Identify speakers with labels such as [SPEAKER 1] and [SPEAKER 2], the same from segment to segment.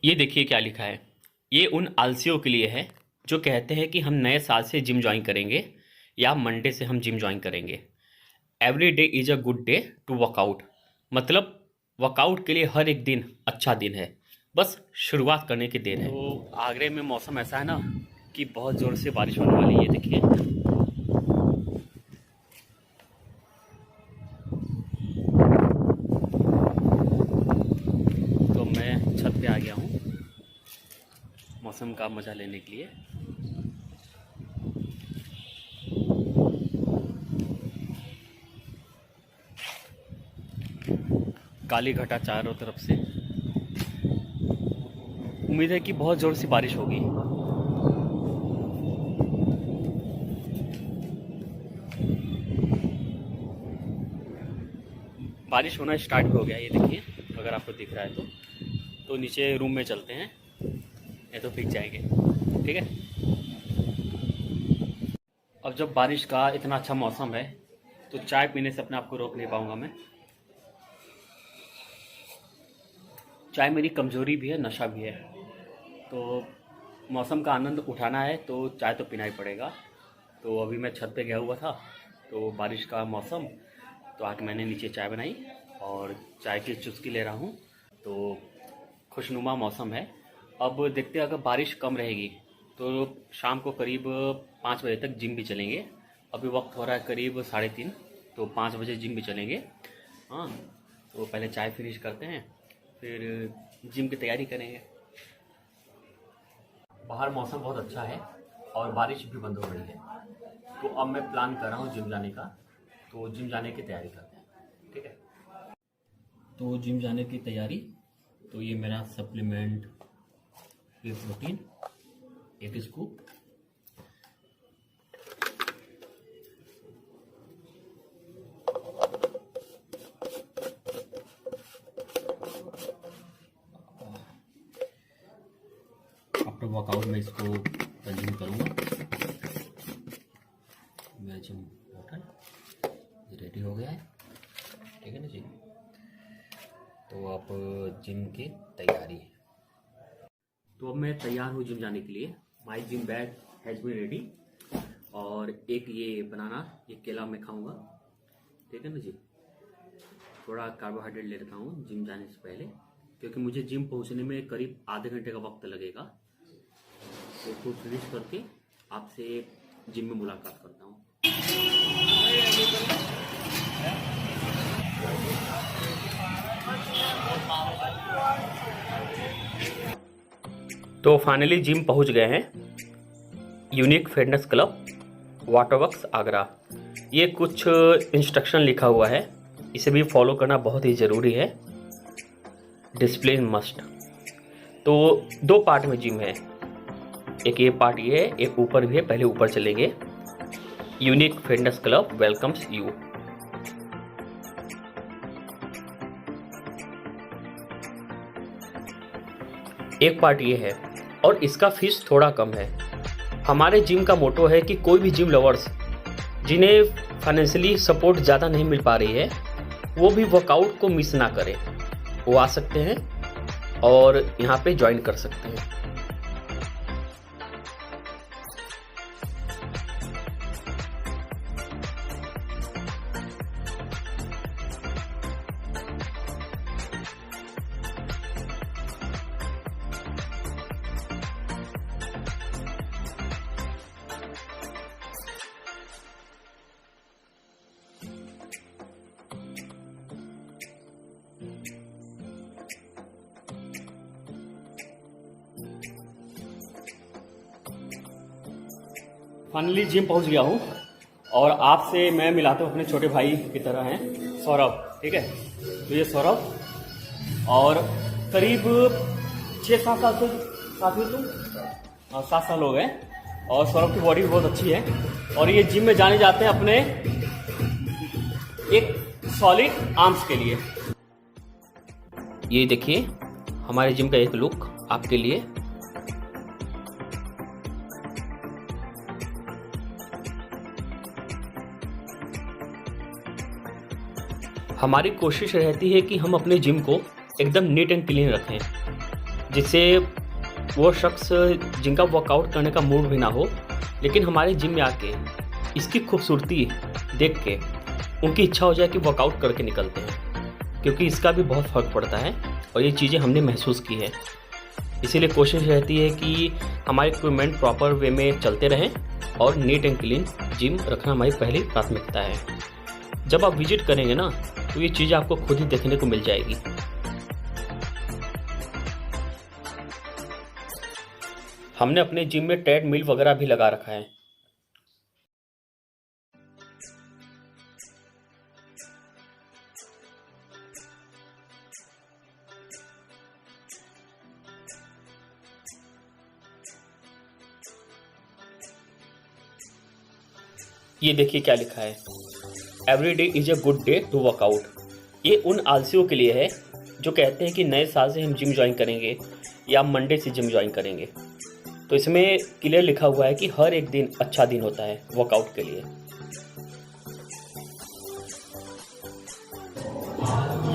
[SPEAKER 1] ये देखिए क्या लिखा है। ये उन आलसियों के लिए है जो कहते हैं कि हम नए साल से जिम ज्वाइन करेंगे या मंडे से हम जिम ज्वाइन करेंगे। Every day is a good day to workout. मतलब वर्कआउट के लिए हर एक दिन अच्छा दिन है, बस शुरुआत करने की देर है। तो आगरे में मौसम ऐसा है ना कि बहुत ज़ोर से बारिश होने वाली है। ये देखिए, तो मैं छत पे आ गया हूँ मौसम का मज़ा लेने के लिए। काली घटा चारों तरफ से। उम्मीद है कि बहुत ज़ोर से बारिश होगी। बारिश होना स्टार्ट हो गया, ये देखिए, अगर आपको दिख रहा है तो नीचे रूम में चलते हैं, ये तो भीग जाएंगे। ठीक है, अब जब बारिश का इतना अच्छा मौसम है तो चाय पीने से अपने आप को रोक नहीं पाऊंगा मैं। चाय मेरी कमज़ोरी भी है, नशा भी है, तो मौसम का आनंद उठाना है तो चाय तो पीना ही पड़ेगा। तो अभी मैं छत पे गया हुआ था, तो बारिश का मौसम, तो आके मैंने नीचे चाय बनाई और चाय की चुस्की ले रहा हूँ। तो खुशनुमा मौसम है। अब देखते हैं, अगर बारिश कम रहेगी तो शाम को करीब 5 बजे तक जिम भी चलेंगे। अभी वक्त हो रहा है करीब 3:30, तो 5 बजे जिम भी चलेंगे। हाँ, तो पहले चाय फिनिश करते हैं, फिर जिम की तैयारी करेंगे। बाहर मौसम बहुत अच्छा है और बारिश भी बंद हो रही है, तो अब मैं प्लान कर रहा हूँ जिम जाने का। तो जिम जाने की तैयारी करते हैं। ठीक है, तो जिम जाने की तैयारी। तो ये मेरा सप्लीमेंट, ये प्रोटीन, एक स्कूप, आफ्टर वर्कआउट में इसको कंज्यूम करूँगा। मेरा जिम बॉटल रेडी हो गया है। ठीक है ना जी, तो अब जिम की तैयारी। तो अब मैं तैयार हूँ जिम जाने के लिए। My gym bag has been ready. और एक ये बनाना, ये केला मैं खाऊंगा। ठीक है ना जी, थोड़ा कार्बोहाइड्रेट ले लेता हूँ जिम जाने से पहले, क्योंकि मुझे जिम पहुँचने में करीब आधे घंटे का वक्त लगेगा। तो फूड फिनिश करके आपसे जिम में मुलाकात करता हूँ। तो फाइनली जिम पहुंच गए हैं। Unique fitness club, waterworks, Agra. ये कुछ इंस्ट्रक्शन लिखा हुआ है, इसे भी फॉलो करना बहुत ही ज़रूरी है। Discipline must. तो 2 पार्ट में जिम है, एक ये पार्ट ये है, एक ऊपर भी है। पहले ऊपर चलेंगे। Unique fitness club welcomes you. एक पार्ट ये है और इसका फीस थोड़ा कम है। हमारे जिम का मोटो है कि कोई भी जिम लवर्स जिन्हें फाइनेंशियली सपोर्ट ज़्यादा नहीं मिल पा रही है, वो भी वर्कआउट को मिस ना करें। वो आ सकते हैं और यहाँ पे ज्वाइन कर सकते हैं। फाइनली जिम पहुंच गया हूं और आपसे मैं मिलाता हूं अपने छोटे भाई की तरह हैं, सौरभ। ठीक है, तो ये सौरभ और करीब 6-7 साल से साथ में तुम 7 साल हो गए। और सौरभ की बॉडी बहुत अच्छी है और ये जिम में जाने जाते हैं अपने एक सॉलिड आर्म्स के लिए। ये देखिए हमारे जिम का एक लुक आपके लिए। हमारी कोशिश रहती है कि हम अपने जिम को एकदम नीट एंड क्लीन रखें। जिससे वो शख्स जिनका वर्कआउट करने का मूड भी ना हो, लेकिन हमारे जिम में आके इसकी खूबसूरती देख के उनकी इच्छा हो जाए कि वर्कआउट करके निकलते हैं, क्योंकि इसका भी बहुत फ़र्क पड़ता है और ये चीज़ें हमने महसूस की है। इसीलिए कोशिश रहती है कि हमारे इक्विपमेंट प्रॉपर वे में चलते रहें और नीट एंड क्लीन जिम रखना हमारी पहली प्राथमिकता है। जब आप विजिट करेंगे ना, तो ये चीज़ आपको खुद ही देखने को मिल जाएगी। हमने अपने जिम में ट्रेडमिल वगैरह भी लगा रखा है। ये देखिए क्या लिखा है, every day is a good day to workout. ये उन आलसियों के लिए है जो कहते हैं कि नए साल से हम जिम ज्वाइन करेंगे या मंडे से जिम ज्वाइन करेंगे। तो इसमें क्लियर लिखा हुआ है कि हर एक दिन अच्छा दिन होता है वर्कआउट के लिए।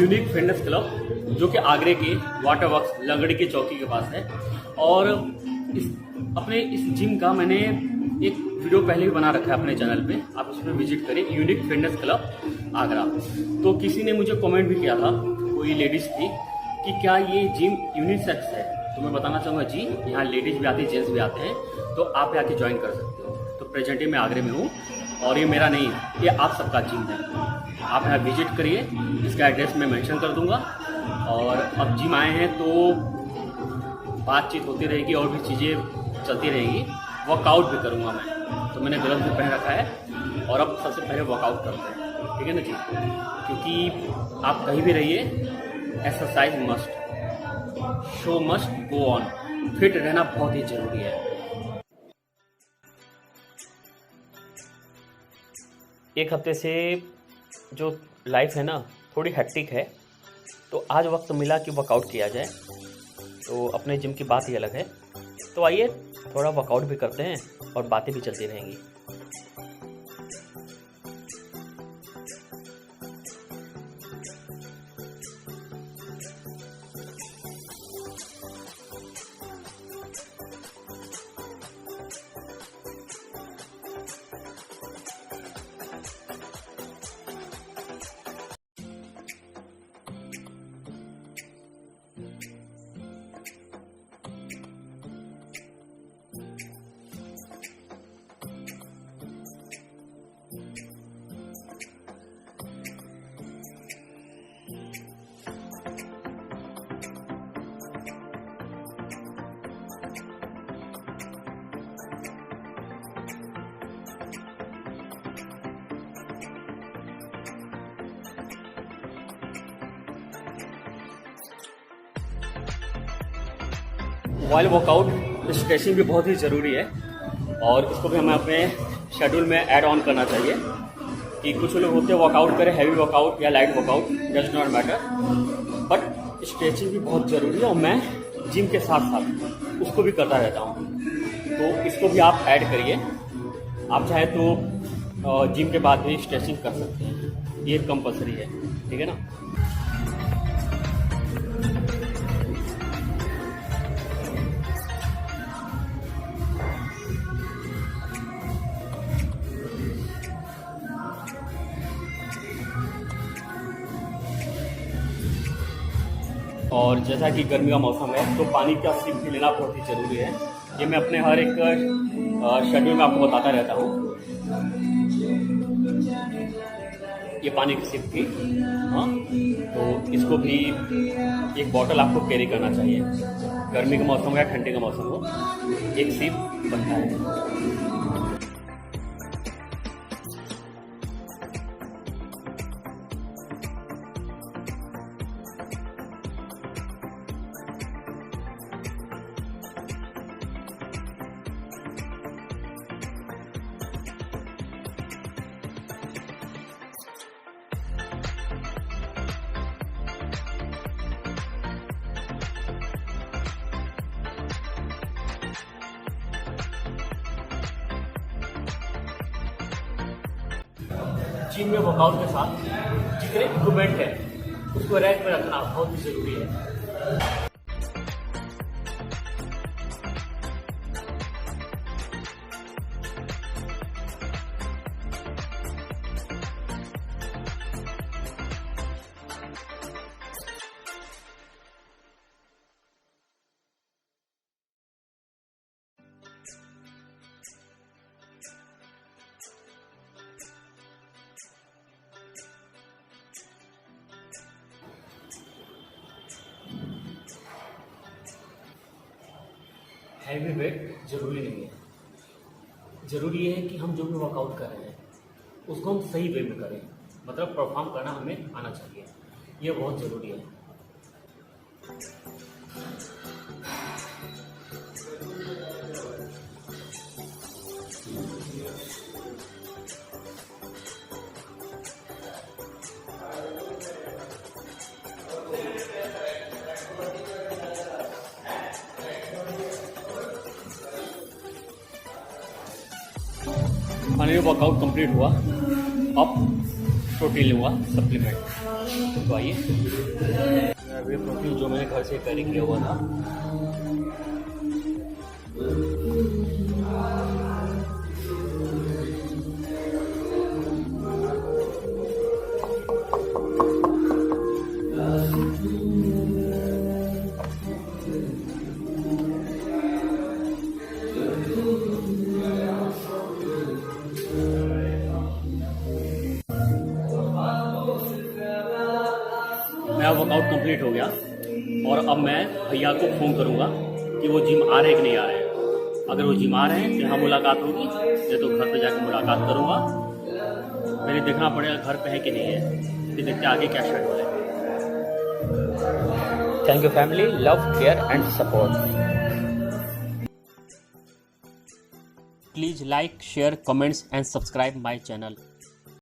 [SPEAKER 1] यूनिक फिटनेस क्लब जो कि आगरे के वाटर वर्क्स लंगड़ी की चौकी के पास है, और इस जिम का मैंने एक वीडियो पहले भी बना रखा है अपने चैनल पे, आप उसमें विजिट करें, यूनिक फिटनेस क्लब आगरा। तो किसी ने मुझे कमेंट भी किया था, कोई लेडीज़ थी, कि क्या ये जिम यूनिसेक्स है। तो मैं बताना चाहूँगा जी, यहाँ लेडीज़ भी आती है, जेंट्स भी आते हैं, तो आप आके ज्वाइन कर सकते हो। तो प्रेजेंटली मैं आगरे में हूँ और ये मेरा नहीं है, ये आप सबका जिम है। आप यहाँ विजिट करिए, इसका एड्रेस मैं मेंशन कर दूँगा। और अब जिम आए हैं तो बातचीत होती रहेगी और भी चीज़ें चलती रहेगी। वर्कआउट भी करूँगा मैं, तो मैंने ग्लव्स भी पहन रखा है और अब सबसे पहले वर्कआउट करते हैं, ठीक है ना जी। क्योंकि आप कहीं भी रहिए, exercise must, show must go on. Fit रहना बहुत ही जरूरी है। एक हफ्ते से जो लाइफ है ना, थोड़ी हेक्टिक है, तो आज वक्त मिला कि वर्कआउट किया जाए। तो अपने जिम की बात ही अलग है। तो आइए थोड़ा वर्कआउट भी करते हैं और बातें भी चलती रहेंगी। वाइल वर्कआउट स्ट्रेचिंग भी बहुत ही ज़रूरी है, और इसको भी हमें अपने शेड्यूल में ऐड ऑन करना चाहिए। कि कुछ लोग होते हैं वर्कआउट करें, हैवी वर्कआउट या light workout, does not matter, but stretching भी बहुत ज़रूरी है और मैं जिम के साथ साथ उसको भी करता रहता हूँ। तो इसको भी आप ऐड करिए। आप चाहे तो जिम के बाद भी स्ट्रेचिंग कर सकते हैं, ये कंपलसरी है, ठीक है ना। और जैसा कि गर्मी का मौसम है, तो पानी का सिप भी लेना बहुत ही ज़रूरी है। ये मैं अपने हर एक शेड्यूल में आपको बताता रहता हूँ। ये पानी की सिप थी, हाँ, तो इसको भी एक बॉटल आपको कैरी करना चाहिए। गर्मी का मौसम हो या ठंडी का मौसम हो, एक सिप बनता है। जिम में वर्कआउट के साथ जितने इक्विपमेंट है उसको रैक में रखना बहुत ही ज़रूरी है। हैवी वेट ज़रूरी नहीं है। ज़रूरी ये है कि हम जो भी वर्कआउट कर रहे हैं उसको हम सही वे में करें, मतलब परफॉर्म करना हमें आना चाहिए, ये बहुत ज़रूरी है। फाइनली वर्कआउट कंप्लीट हुआ, अब प्रोटीन लूँगा सप्लीमेंट। तो आइए, अभी प्रोटीन जो मैंने घर से कैरी किया हुआ था, मेरा वर्कआउट कंप्लीट हो गया और अब मैं भैया को फ़ोन करूँगा कि वो जिम आ रहे हैं कि नहीं आ रहे हैं। अगर वो जिम आ रहे हैं तो यहाँ मुलाकात होगी, या तो घर पे जाकर मुलाकात करूँगा। पहले देखना पड़ेगा घर पे है कि नहीं है, फिर देखते आगे क्या शेड्यूल है। Thank you family, love, care and support. Please like, share, comments and subscribe my channel.